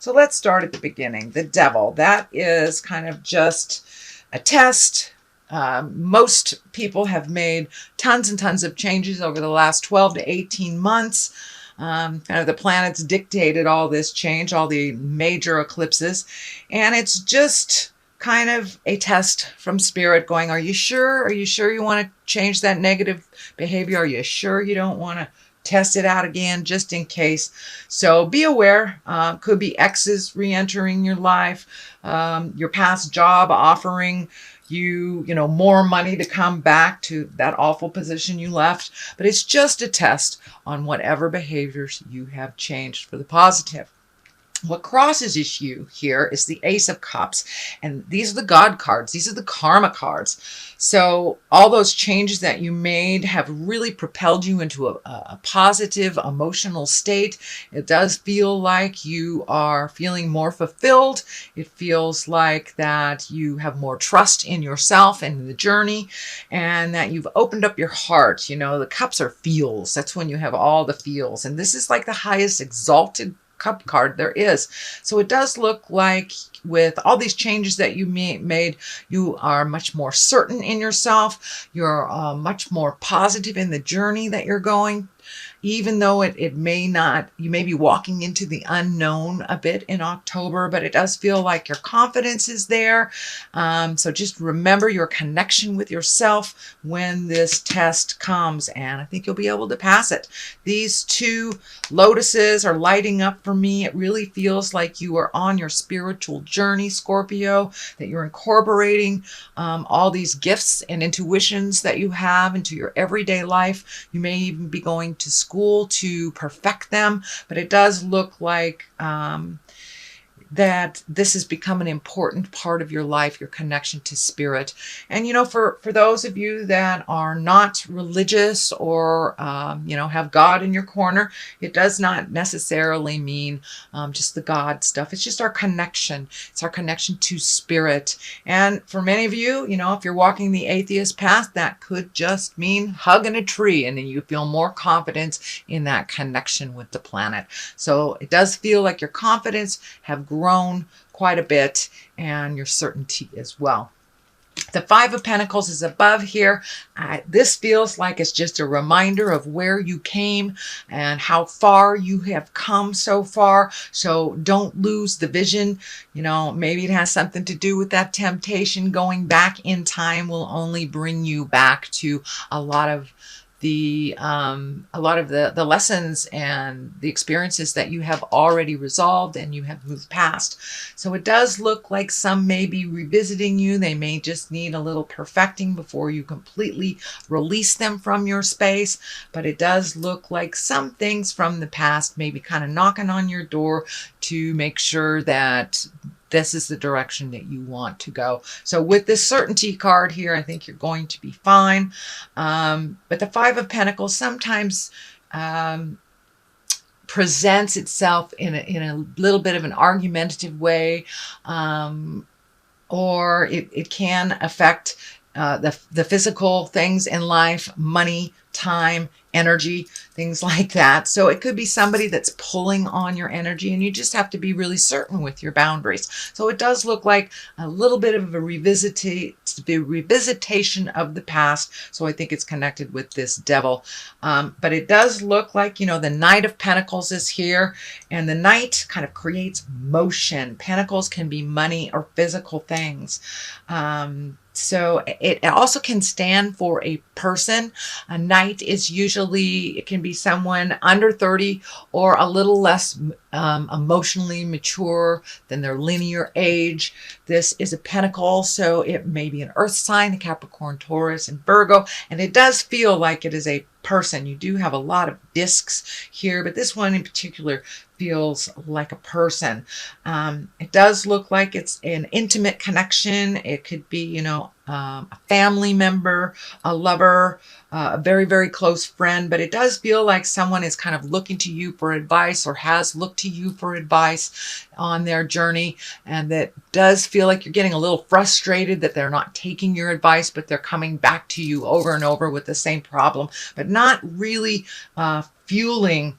So let's start at the beginning. The devil, that is kind of just a test. Most people have made tons and tons of changes over the last 12 to 18 months. Kind of the planets dictated all this change, all the major eclipses. And it's just kind of a test from spirit going, are you sure? Are you sure you want to change that negative behavior? Are you sure you don't want to test it out again just in case? So be aware. Could be exes re-entering your life, your past job offering you more money to come back to that awful position you left. But it's just a test on whatever behaviors you have changed for the positive. What crosses you here is the Ace of Cups. And these are the God cards. These are the karma cards. So all those changes that you made have really propelled you into a positive emotional state. It does feel like you are feeling more fulfilled. It feels like that you have more trust in yourself and in the journey, and that you've opened up your heart. The cups are feels. That's when you have all the feels. And this is like the highest exalted cup card there is. So it does look like with all these changes that you made, you are much more certain in yourself. You're much more positive in the journey that you're going. Even though it may not, you may be walking into the unknown a bit in October, but it does feel like your confidence is there. So just remember your connection with yourself when this test comes, and I think you'll be able to pass it. These two lotuses are lighting up for me. It really feels like you are on your spiritual journey, Scorpio, that you're incorporating all these gifts and intuitions that you have into your everyday life. You may even be going to school to perfect them, but it does look like that this has become an important part of your life, your connection to spirit. And, for those of you that are not religious or, have God in your corner, it does not necessarily mean just the God stuff. It's just our connection. It's our connection to spirit. And for many of you, if you're walking the atheist path, that could just mean hugging a tree, and then you feel more confidence in that connection with the planet. So it does feel like your confidence have grown quite a bit, and your certainty as well. The Five of Pentacles is above here. This feels like it's just a reminder of where you came and how far you have come so far. So don't lose the vision. Maybe it has something to do with that temptation. Going back in time will only bring you back to a lot of the lessons and the experiences that you have already resolved and you have moved past. So it does look like some may be revisiting you. They may just need a little perfecting before you completely release them from your space. But it does look like some things from the past may be kind of knocking on your door to make sure that this is the direction that you want to go. So with this certainty card here, I think you're going to be fine. But the Five of Pentacles sometimes presents itself in a little bit of an argumentative way, or it can affect the physical things in life, money, time, energy, things like that. So it could be somebody that's pulling on your energy, and you just have to be really certain with your boundaries. So it does look like a little bit of a revisitation of the past. So I think it's connected with this devil. But it does look like, the Knight of Pentacles is here, and the Knight kind of creates motion. Pentacles can be money or physical things. So it also can stand for a person. A knight is usually, it can be someone under 30 or a little less emotionally mature than their linear age. This is a pentacle, so it may be an earth sign, Capricorn, Taurus, and Virgo. And it does feel like it is a person. You do have a lot of discs here, but this one in particular feels like a person. It does look like it's an intimate connection. It could be, a family member, a lover, a very, very close friend, but it does feel like someone is kind of looking to you for advice or has looked to you for advice on their journey. And that does feel like you're getting a little frustrated that they're not taking your advice, but they're coming back to you over and over with the same problem, but not really fueling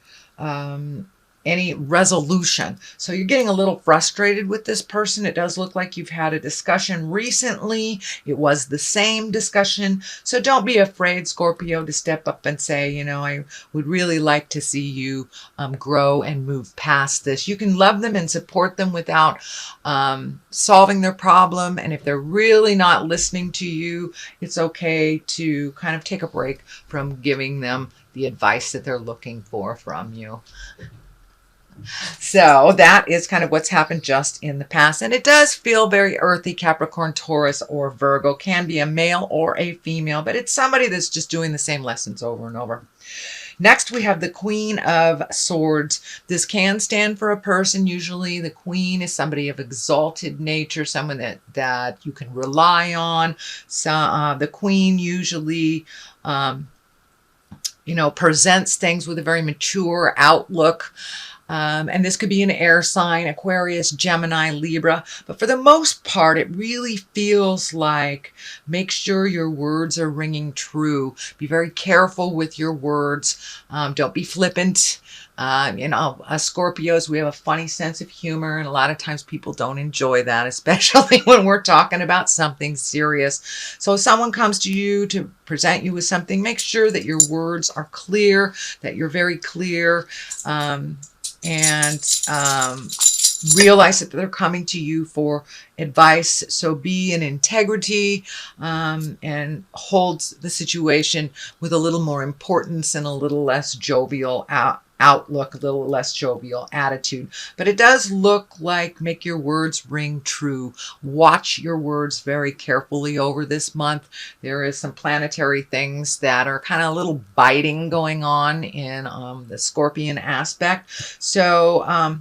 any resolution. So you're getting a little frustrated with this person. It does look like you've had a discussion recently. It was the same discussion. So don't be afraid, Scorpio, to step up and say, you know, I would really like to see you grow and move past this. You can love them and support them without solving their problem. And if they're really not listening to you, it's okay to kind of take a break from giving them the advice that they're looking for from you. So that is kind of what's happened just in the past. And it does feel very earthy. Capricorn, Taurus, or Virgo can be a male or a female, but it's somebody that's just doing the same lessons over and over. Next, we have the Queen of Swords. This can stand for a person. Usually the Queen is somebody of exalted nature, someone that you can rely on. So the Queen usually presents things with a very mature outlook. And this could be an air sign, Aquarius, Gemini, Libra. But for the most part, it really feels like make sure your words are ringing true. Be very careful with your words. Don't be flippant. Us Scorpios, we have a funny sense of humor, and a lot of times people don't enjoy that, especially when we're talking about something serious. So if someone comes to you to present you with something, make sure that your words are clear, that you're very clear, and realize that they're coming to you for advice. So be in integrity and hold the situation with a little more importance and a little less jovial outlook, a little less jovial attitude. But it does look like make your words ring true. Watch your words very carefully over this month. There is some planetary things that are kind of a little biting going on in the Scorpion aspect. So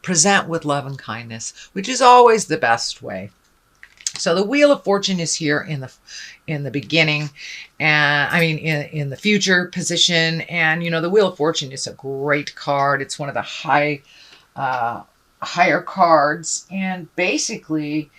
present with love and kindness, which is always the best way. So the Wheel of Fortune is here in the beginning, and in the future position. And the Wheel of Fortune is a great card. It's one of the higher cards, and basically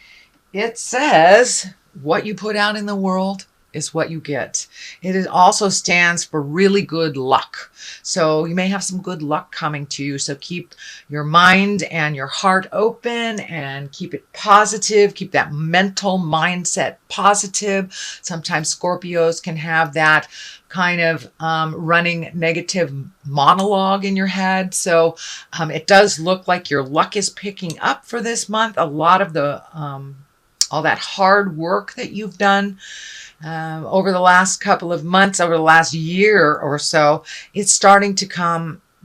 it says what you put out in the world is what you get. It also stands for really good luck. So you may have some good luck coming to you. So keep your mind and your heart open and keep it positive. Keep that mental mindset positive. Sometimes Scorpios can have that kind of running negative monologue in your head. So it does look like your luck is picking up for this month. A lot of the all that hard work that you've done over the last couple of months, over the last year or so, it's starting to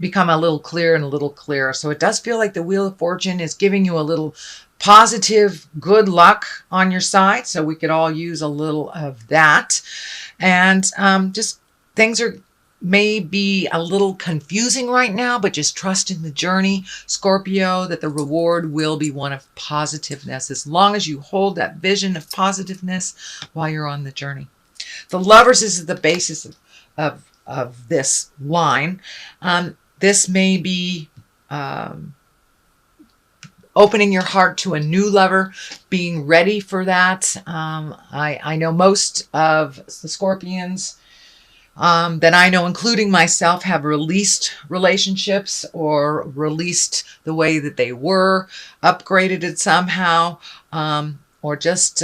become a little clearer and a little clearer. So it does feel like the Wheel of Fortune is giving you a little positive good luck on your side. So we could all use a little of that. And just things may be a little confusing right now, but just trust in the journey, Scorpio, that the reward will be one of positiveness, as long as you hold that vision of positiveness while you're on the journey. The Lovers is the basis of this line. This may be opening your heart to a new lover, being ready for that. I know most of the Scorpions that I know, including myself, have released relationships or released the way that they were, upgraded it somehow, or just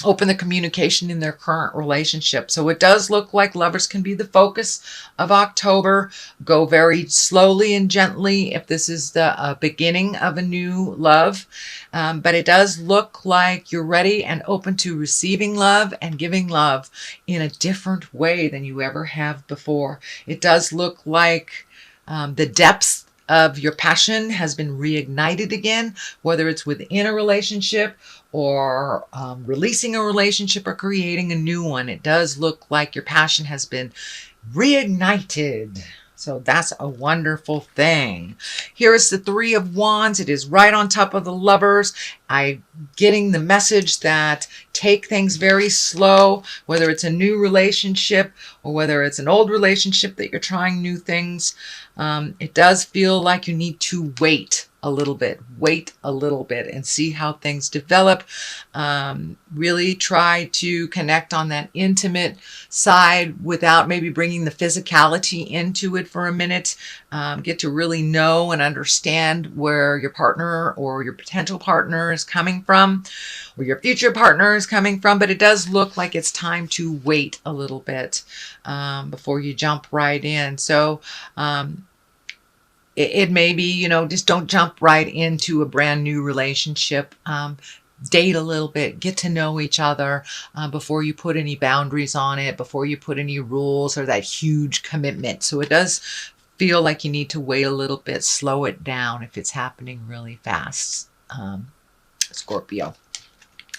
open the communication in their current relationship. So it does look like lovers can be the focus of October. Go very slowly and gently if this is the beginning of a new love. But it does look like you're ready and open to receiving love and giving love in a different way than you ever have before. It does look like the depths of your passion has been reignited again, whether it's within a relationship or releasing a relationship or creating a new one. It does look like your passion has been reignited. So that's a wonderful thing. Here is the Three of Wands. It is right on top of the Lovers. I'm getting the message that take things very slow, whether it's a new relationship or whether it's an old relationship that you're trying new things. It does feel like you need to wait a little bit, wait a little bit and see how things develop. Really try to connect on that intimate side without maybe bringing the physicality into it for a minute. Get to really know and understand where your partner or your potential partner is coming from, or your future partner is coming from. But it does look like it's time to wait a little bit before you jump right in. So it may be, just don't jump right into a brand new relationship. Date a little bit, get to know each other before you put any boundaries on it, before you put any rules or that huge commitment. So it does feel like you need to wait a little bit, slow it down if it's happening really fast, Scorpio.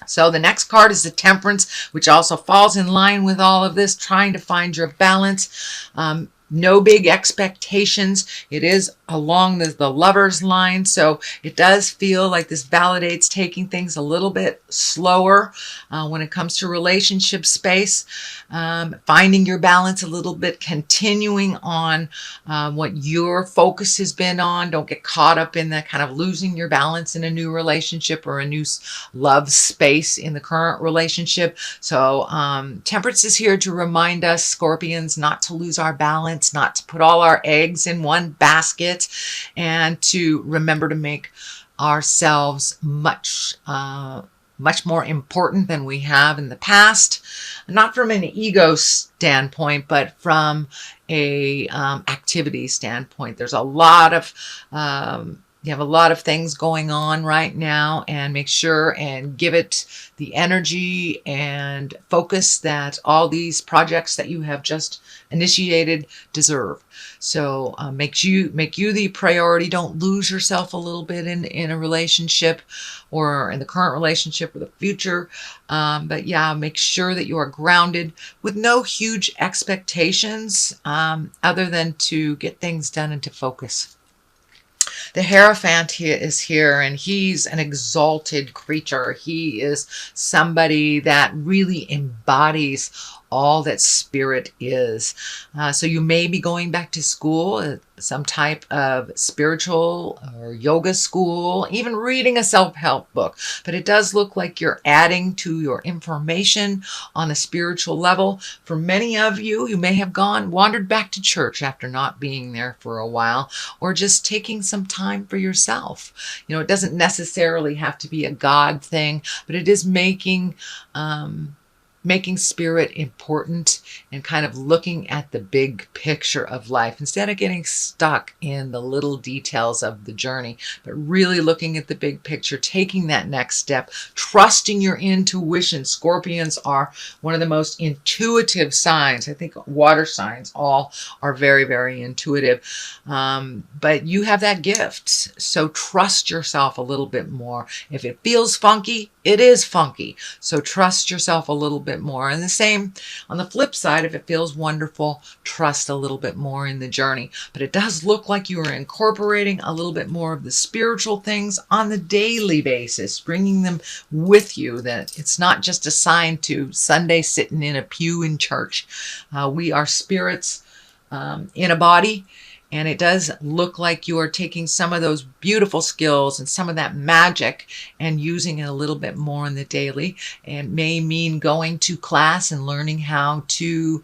So the next card is the Temperance, which also falls in line with all of this, trying to find your balance. No big expectations. It is along the Lover's line, so it does feel like this validates taking things a little bit slower when it comes to relationship space, finding your balance a little bit, continuing on what your focus has been on. Don't get caught up in that kind of losing your balance in a new relationship or a new love space in the current relationship. So Temperance is here to remind us, Scorpions, not to lose our balance, not to put all our eggs in one basket, and to remember to make ourselves much more important than we have in the past. Not from an ego standpoint, but from a activity standpoint. There's a lot of you have a lot of things going on right now, and make sure and give it the energy and focus that all these projects that you have just initiated deserve. So make you the priority. Don't lose yourself a little bit in a relationship or in the current relationship or the future. But yeah, make sure that you are grounded with no huge expectations other than to get things done and to focus. The Hierophant is here, and he's an exalted creature. He is somebody that really embodies all that spirit is. So you may be going back to school, some type of spiritual or yoga school, even reading a self-help book. But it does look like you're adding to your information on a spiritual level. For many of you, you may have wandered back to church after not being there for a while, or just taking some time for yourself. It doesn't necessarily have to be a God thing, but it is making spirit important and kind of looking at the big picture of life instead of getting stuck in the little details of the journey, but really looking at the big picture, taking that next step, trusting your intuition. Scorpions are one of the most intuitive signs. I think water signs all are very, very intuitive. But you have that gift. So trust yourself a little bit more. If it feels funky, it is funky. So trust yourself a little bit more. And the same on the flip side, if it feels wonderful, trust a little bit more in the journey. But it does look like you are incorporating a little bit more of the spiritual things on the daily basis, bringing them with you, that it's not just assigned to Sunday sitting in a pew in church. We are spirits in a body. And it does look like you are taking some of those beautiful skills and some of that magic and using it a little bit more in the daily. And may mean going to class and learning how to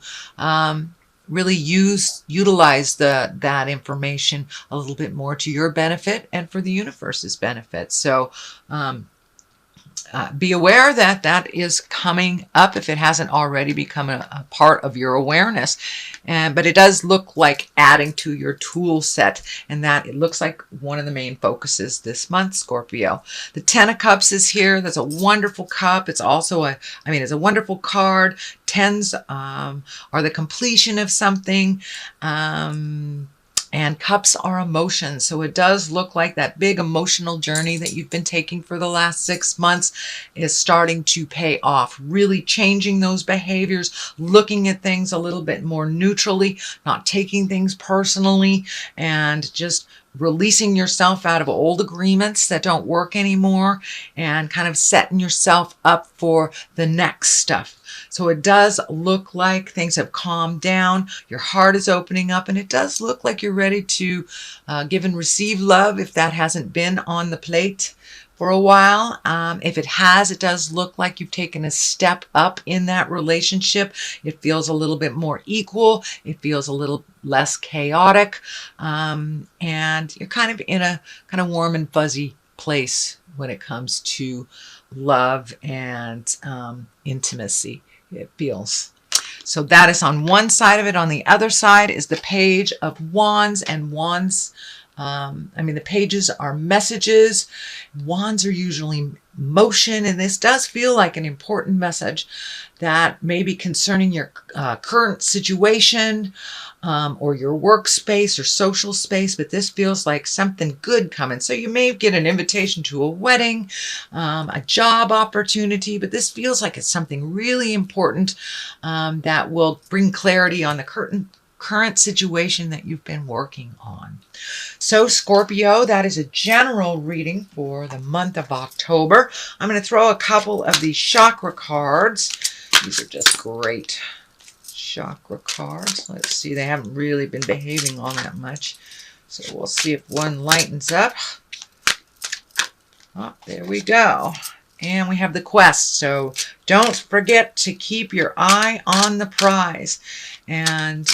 really utilize that information a little bit more to your benefit and for the universe's benefit. So be aware that that is coming up if it hasn't already become a part of your awareness. But it does look like adding to your tool set, and that it looks like one of the main focuses this month, Scorpio. The Ten of Cups is here. That's a wonderful cup. It's also it's a wonderful card. Tens are the completion of something. And cups are emotions. So it does look like that big emotional journey that you've been taking for the last 6 months is starting to pay off. Really changing those behaviors, looking at things a little bit more neutrally, not taking things personally, and just releasing yourself out of old agreements that don't work anymore, and kind of setting yourself up for the next stuff. So it does look like things have calmed down. Your heart is opening up, and it does look like you're ready to give and receive love if that hasn't been on the plate for a while. If it has, it does look like you've taken a step up in that relationship. It feels a little bit more equal. It feels a little less chaotic. And you're kind of in a kind of warm and fuzzy place when it comes to love and intimacy, it feels. So that is on one side of it. On the other side is the Page of Wands, and wands, the pages are messages. Wands are usually motion, and this does feel like an important message that may be concerning your current situation or your workspace or social space, but this feels like something good coming. So you may get an invitation to a wedding, a job opportunity, but this feels like it's something really important that will bring clarity on the current situation that you've been working on. So Scorpio, that is a general reading for the month of October. I'm going to throw a couple of these chakra cards. These are just great chakra cards. Let's see, they haven't really been behaving all that much. So we'll see if one lightens up. Oh, there we go. And we have the quest. So don't forget to keep your eye on the prize. And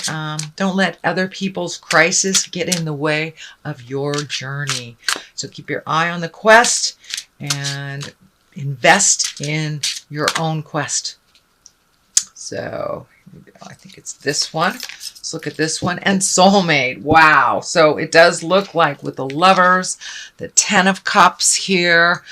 don't let other people's crisis get in the way of your journey. So keep your eye on the quest and invest in your own quest. So here we go. I think it's this one. Let's look at this one. And soulmate. Wow. So it does look like with the Lovers, the Ten of Cups here,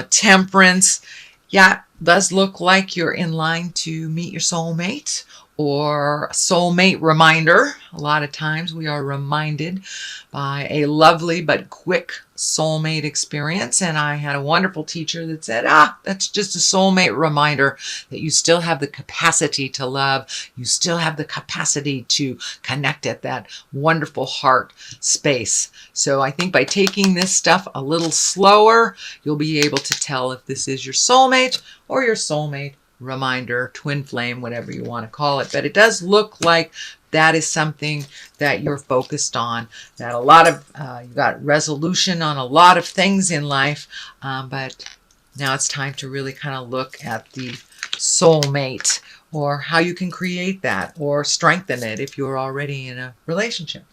Temperance. Yeah, it does look like you're in line to meet your soulmate or a soulmate reminder. A lot of times we are reminded by a lovely but quick soulmate experience. And I had a wonderful teacher that said, that's just a soulmate reminder that you still have the capacity to love. You still have the capacity to connect at that wonderful heart space. So I think by taking this stuff a little slower, you'll be able to tell if this is your soulmate or your soulmate reminder, twin flame, whatever you want to call it. But it does look like that is something that you're focused on, that a lot of, you got resolution on a lot of things in life, but now it's time to really kind of look at the soulmate or how you can create that or strengthen it if you're already in a relationship.